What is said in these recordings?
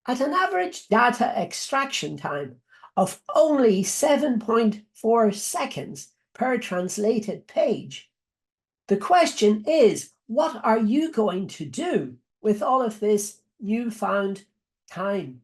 At an average data extraction time of only 7.4 seconds per translated page, the question is, what are you going to do with all of this newfound time?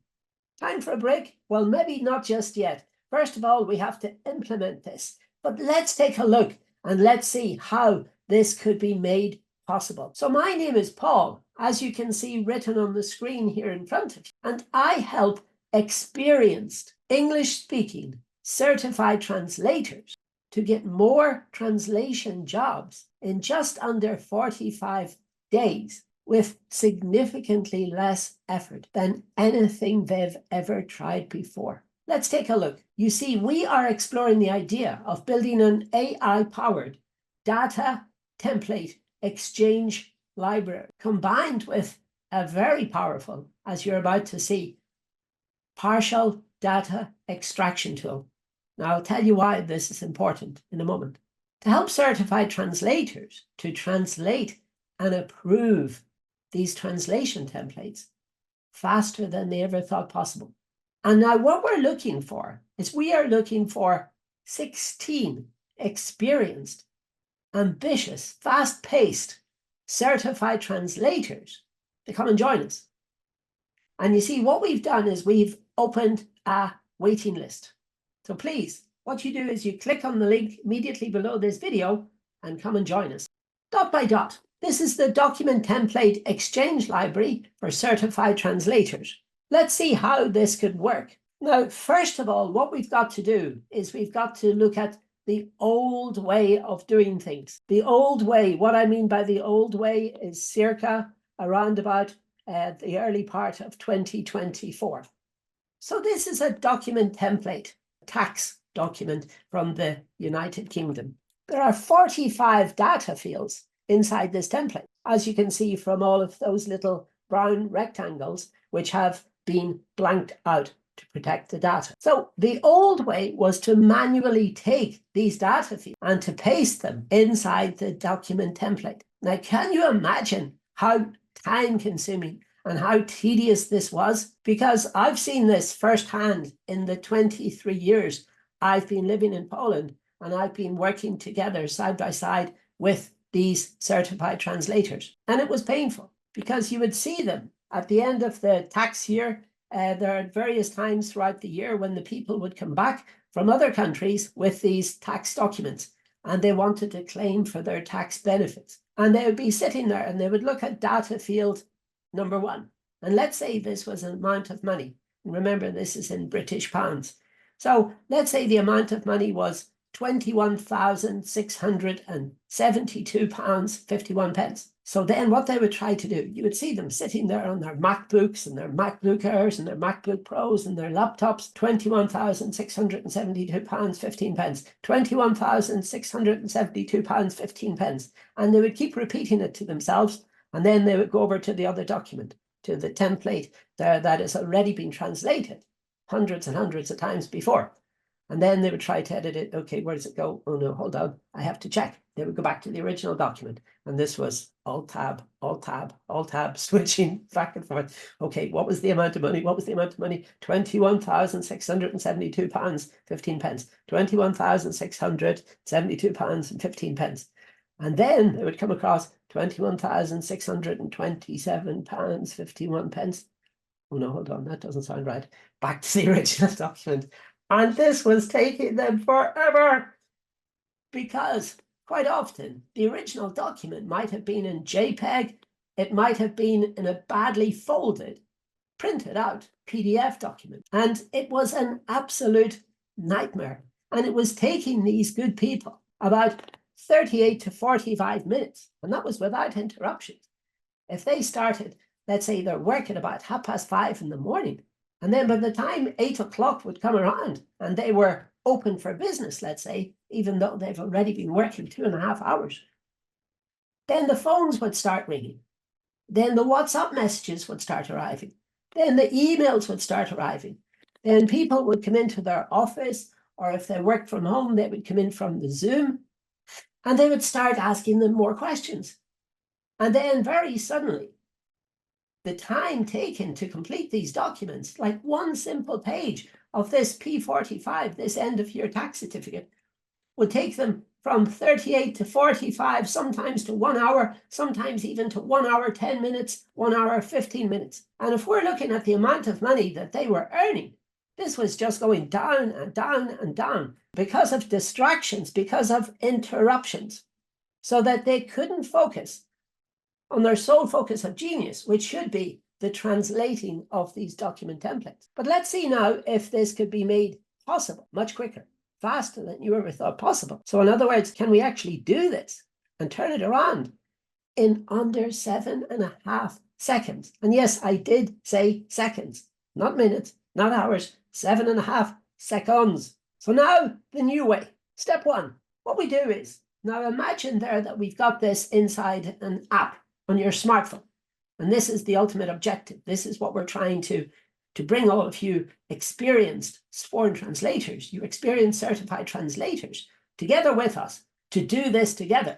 Time for a break? Well, maybe not just yet. First of all, we have to implement this. But let's take a look and let's see how this could be made possible. So my name is Paul, as you can see written on the screen here in front of you, and I help experienced English-speaking certified translators to get more translation jobs in just under 45 days with significantly less effort than anything they've ever tried before. Let's take a look. You see, we are exploring the idea of building an AI-powered data template exchange library combined with a very powerful, as you're about to see, partial data extraction tool. Now, I'll tell you why this is important in a moment. To help certified translators to translate and approve these translation templates faster than they ever thought possible. And now what we're looking for is we are looking for 16 experienced, ambitious, fast-paced, certified translators to come and join us. And you see, what we've done is we've opened a waiting list. So please, what you do is you click on the link immediately below this video and come and join us. Dot by dot. This is the document template exchange library for certified translators. Let's see how this could work. Now, first of all, what we've got to do is we've got to look at the old way of doing things. The old way, what I mean by the old way is circa around about the early part of 2024. So this is a document template, tax document from the United Kingdom. There are 45 data fields inside this template, as you can see from all of those little brown rectangles, which have been blanked out to protect the data. So the old way was to manually take these data fields and to paste them inside the document template. Now, can you imagine how time-consuming and how tedious this was? Because I've seen this firsthand in the 23 years I've been living in Poland, and I've been working together side by side with these certified translators. And it was painful because you would see them at the end of the tax year. There are various times throughout the year when the people would come back from other countries with these tax documents and they wanted to claim for their tax benefits. And they would be sitting there and they would look at data field number 1. And let's say this was an amount of money. And remember, this is in British pounds. So let's say the amount of money was £21,672.51. So then what they would try to do, you would see them sitting there on their MacBooks and their MacBook Airs and their MacBook Pros and their laptops, £21,672.15, £21,672.15. And they would keep repeating it to themselves. And then they would go over to the other document, to the template there that has already been translated hundreds and hundreds of times before. And then they would try to edit it. Okay, where does it go? Oh no, hold on, I have to check. They would go back to the original document. And this was Alt-Tab, Alt-Tab, Alt-Tab, switching back and forth. Okay, what was the amount of money? What was the amount of money? £21,672.15. £21,672.15. And then they would come across £21,627.51. Oh no, hold on, that doesn't sound right. Back to the original document. And this was taking them forever because quite often the original document might have been in JPEG, it might have been in a badly folded, printed out PDF document. And it was an absolute nightmare. And it was taking these good people about 38 to 45 minutes. And that was without interruptions. If they started, let's say they're working about 5:30 in the morning, and then by the time 8 o'clock would come around and they were open for business, let's say, even though they've already been working 2.5 hours, then the phones would start ringing. Then the WhatsApp messages would start arriving. Then the emails would start arriving. Then people would come into their office, or if they worked from home, they would come in from the Zoom, and they would start asking them more questions. And then very suddenly, the time taken to complete these documents, like one simple page of this P45, this end of year tax certificate, would take them from 38 to 45, sometimes to 1 hour, sometimes even to 1 hour, 10 minutes, 1 hour, 15 minutes. And if we're looking at the amount of money that they were earning, this was just going down and down and down because of distractions, because of interruptions, so that they couldn't focus on their sole focus of genius, which should be the translating of these document templates. But let's see now if this could be made possible much quicker, faster than you ever thought possible. So in other words, can we actually do this and turn it around in under 7.5 seconds? And yes, I did say seconds, not minutes, not hours, 7.5 seconds. So now the new way. Step one, what we do is, now imagine there that we've got this inside an app on your smartphone. And this is the ultimate objective. This is what we're trying to bring all of you experienced foreign translators, you experienced certified translators, together with us to do this together.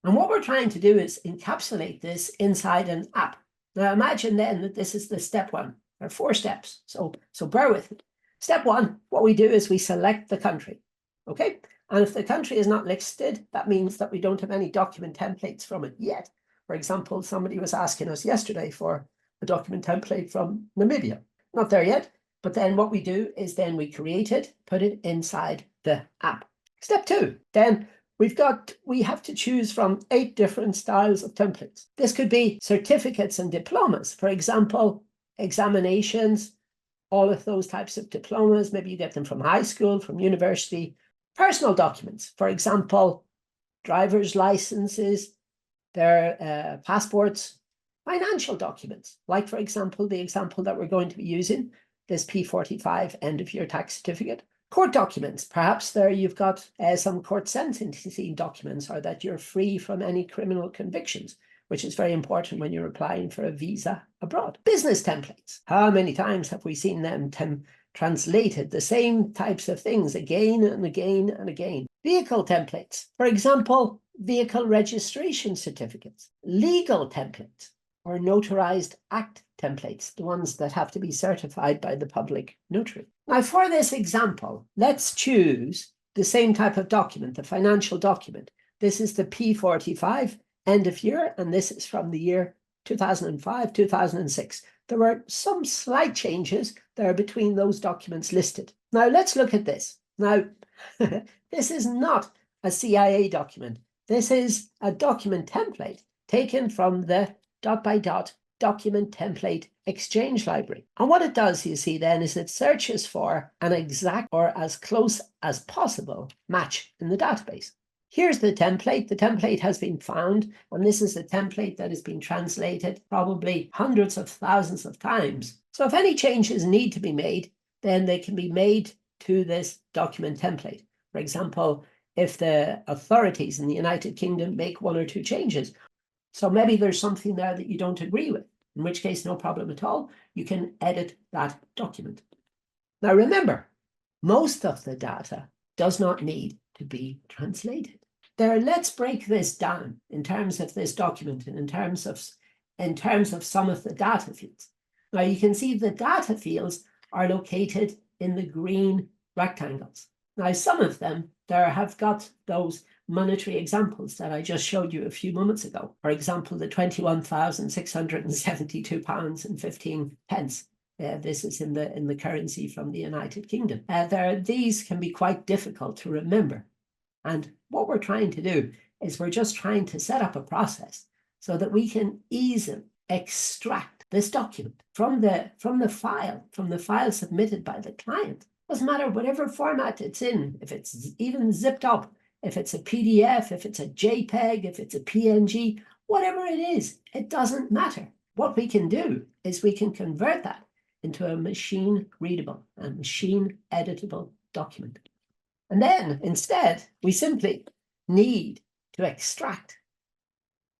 And what we're trying to do is encapsulate this inside an app. Now imagine then that this is the step one. There are 4 steps, so bear with me. Step one, what we do is we select the country, okay? And if the country is not listed, that means that we don't have any document templates from it yet. For example, somebody was asking us yesterday for a document template from Namibia. Not there yet, but then what we do is then we create it, put it inside the app. Step 2, then we have to choose from 8 different styles of templates. This could be certificates and diplomas. For example, examinations, all of those types of diplomas. Maybe you get them from high school, from university. Personal documents, for example, driver's licenses, their passports, financial documents, like, for example, the example that we're going to be using, this P45 end of year tax certificate. Court documents, perhaps there you've got some court sentencing documents, or that you're free from any criminal convictions, which is very important when you're applying for a visa abroad. Business templates. How many times have we seen them translated, the same types of things again and again and again? Vehicle templates, for example, vehicle registration certificates, legal templates, or notarized act templates, the ones that have to be certified by the public notary. Now, for this example, let's choose the same type of document, the financial document. This is the P45 end of year, and this is from the year 2005, 2006. There were some slight changes there between those documents listed. Now, let's look at this. Now, this is not a CIA document. This is a document template taken from the dot-by-dot document template exchange library. And what it does, you see then, is it searches for an exact or as close as possible match in the database. Here's the template. The template has been found, and this is a template that has been translated probably hundreds of thousands of times. So if any changes need to be made, then they can be made to this document template. For example, if the authorities in the United Kingdom make 1 or 2 changes, so maybe there's something there that you don't agree with, in which case, no problem at all. You can edit that document. Now, remember, most of the data does not need to be translated. Let's break this down in terms of this document and in terms of some of the data fields. Now, you can see the data fields are located in the green rectangles. Now, some of them there have got those monetary examples that I just showed you a few moments ago. For example, the £21,672.15. This is in the currency from the United Kingdom. These can be quite difficult to remember. And what we're trying to do is we're just trying to set up a process so that we can easily extract this document from the file submitted by the client. Doesn't matter whatever format it's in, if it's even zipped up, if it's a PDF, if it's a JPEG, if it's a PNG, whatever it is, it doesn't matter. What we can do is we can convert that into a machine readable and machine editable document. And then instead, we simply need to extract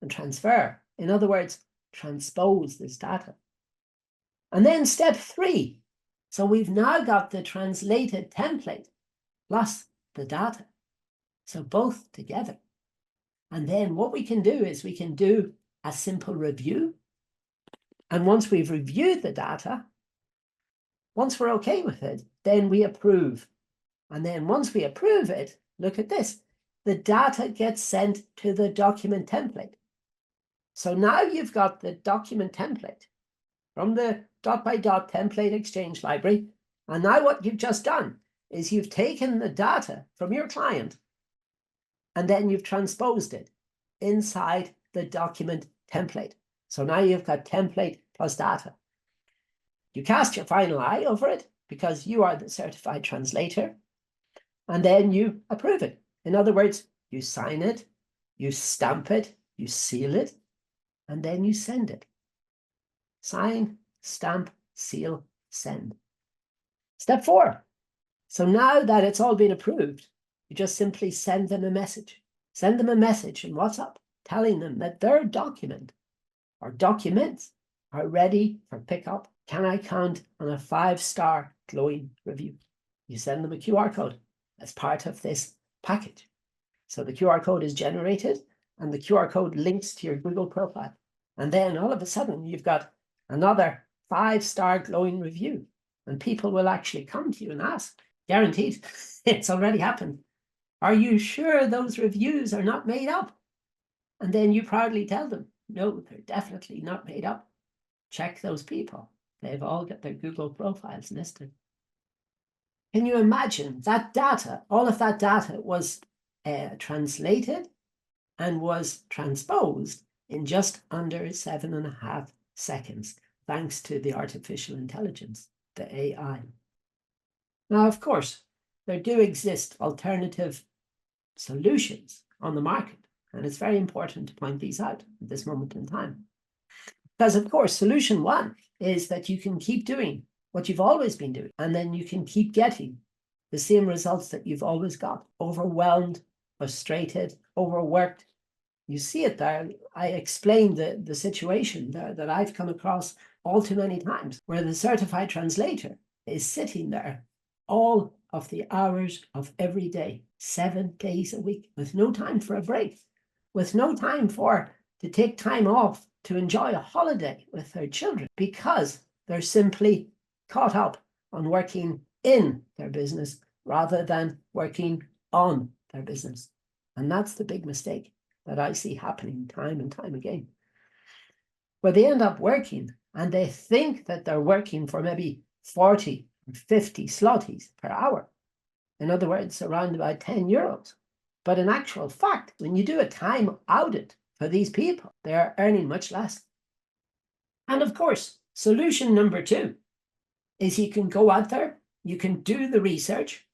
and transfer. In other words, transpose this data. And then step 3. So we've now got the translated template plus the data. So both together. And then what we can do is we can do a simple review. And once we've reviewed the data, once we're okay with it, then we approve. And then once we approve it, look at this, the data gets sent to the document template. So now you've got the document template from the dot by dot template exchange library. And now what you've just done is you've taken the data from your client and then you've transposed it inside the document template. So now you've got template plus data. You cast your final eye over it because you are the certified translator, and then you approve it. In other words, you sign it, you stamp it, you seal it, and then you send it. Sign, stamp, seal, send. Step 4. So now that it's all been approved, you just simply send them a message. Send them a message in WhatsApp telling them that their document or documents are ready for pickup. Can I count on a 5-star glowing review? You send them a QR code as part of this package. So the QR code is generated and the QR code links to your Google profile. And then all of a sudden you've got another 5-star glowing review and people will actually come to you and ask, guaranteed, it's already happened. Are you sure those reviews are not made up? And then you proudly tell them, no, they're definitely not made up. Check those people. They've all got their Google profiles listed. Can you imagine that data? All of that data was translated and was transposed in just under 7.5 seconds, thanks to the artificial intelligence, the AI. Now, of course, there do exist alternative solutions on the market, and it's very important to point these out at this moment in time. Because, of course, solution 1 is that you can keep doing what you've always been doing, and then you can keep getting the same results that you've always got. Overwhelmed, frustrated, overworked. You see it there. I explained the situation there that I've come across all too many times, where the certified translator is sitting there all of the hours of every day, 7 days a week, with no time for a break, with no time to take time off to enjoy a holiday with their children, because they're simply caught up on working in their business rather than working on their business. And that's the big mistake that I see happening time and time again, where they end up working and they think that they're working for maybe 40 or 50 zlotys per hour. In other words, around about 10 euros. But in actual fact, when you do a time audit for these people, they are earning much less. And of course, solution number 2 is you can go out there, you can do the research.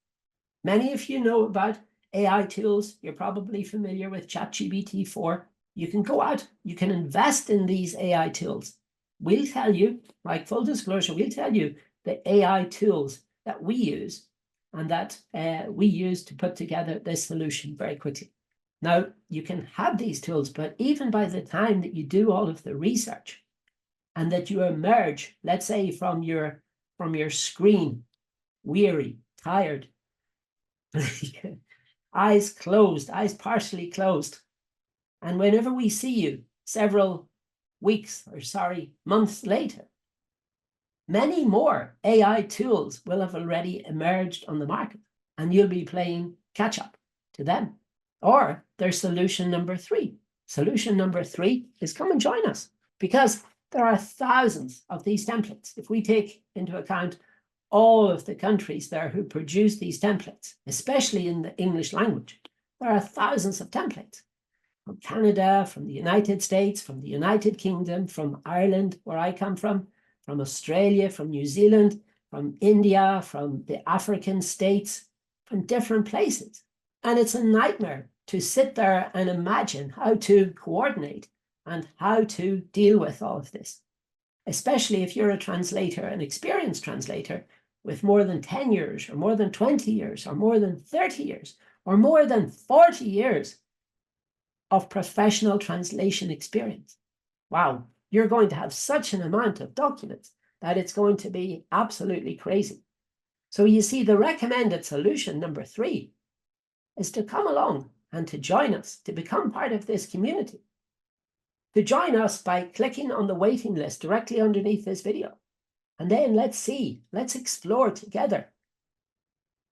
Many of you know about AI tools. You're probably familiar with ChatGPT-4. You can go out, you can invest in these AI tools. We'll tell you, like full disclosure, we'll tell you the AI tools that we use and that we use to put together this solution very quickly. Now, you can have these tools, but even by the time that you do all of the research and that you emerge, let's say from your screen, weary, tired, eyes closed, eyes partially closed. And whenever we see you several months later, many more AI tools will have already emerged on the market and you'll be playing catch up to them. Or there's solution number 3. Solution number 3 is come and join us, because there are thousands of these templates. If we take into account all of the countries there who produce these templates, especially in the English language, there are thousands of templates from Canada, from the United States, from the United Kingdom, from Ireland, where I come from Australia, from New Zealand, from India, from the African states, from different places. And it's a nightmare to sit there and imagine how to coordinate and how to deal with all of this, especially if you're a translator, an experienced translator with more than 10 years or more than 20 years or more than 30 years or more than 40 years of professional translation experience. Wow, you're going to have such an amount of documents that it's going to be absolutely crazy. So you see, the recommended solution number 3 is to come along and to join us, to become part of this community. to join us by clicking on the waiting list directly underneath this video. And then let's explore together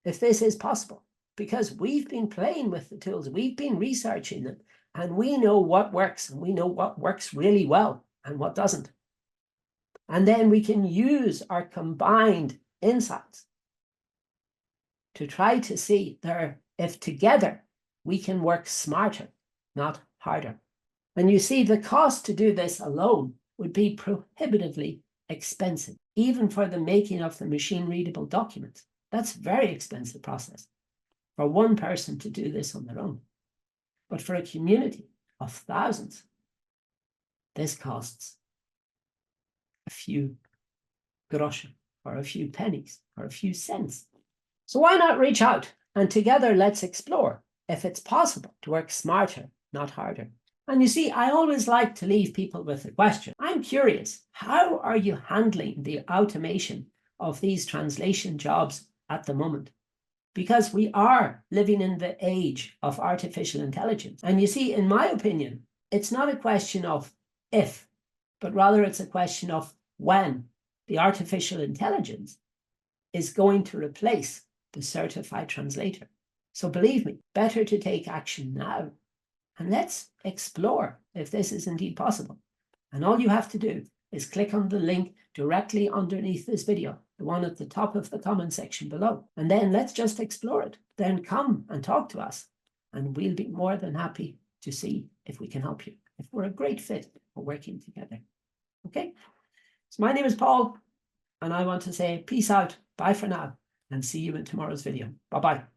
if this is possible, because we've been playing with the tools, we've been researching them, and we know what works, and we know what works really well and what doesn't. And then we can use our combined insights to try to see if together we can work smarter, not harder. And you see, the cost to do this alone would be prohibitively expensive, even for the making of the machine-readable documents. That's a very expensive process for one person to do this on their own. But for a community of thousands, this costs a few groschen, or a few pennies, or a few cents. So why not reach out, and together let's explore if it's possible to work smarter, not harder. And you see, I always like to leave people with a question. I'm curious, how are you handling the automation of these translation jobs at the moment? Because we are living in the age of artificial intelligence. And you see, in my opinion, it's not a question of if, but rather it's a question of when the artificial intelligence is going to replace the certified translator. So believe me, better to take action now. And let's explore if this is indeed possible. And all you have to do is click on the link directly underneath this video, the one at the top of the comment section below. And then let's just explore it. Then come and talk to us, and we'll be more than happy to see if we can help you, if we're a great fit for working together. Okay? So my name is Paul, and I want to say peace out, bye for now, and see you in tomorrow's video. Bye-bye.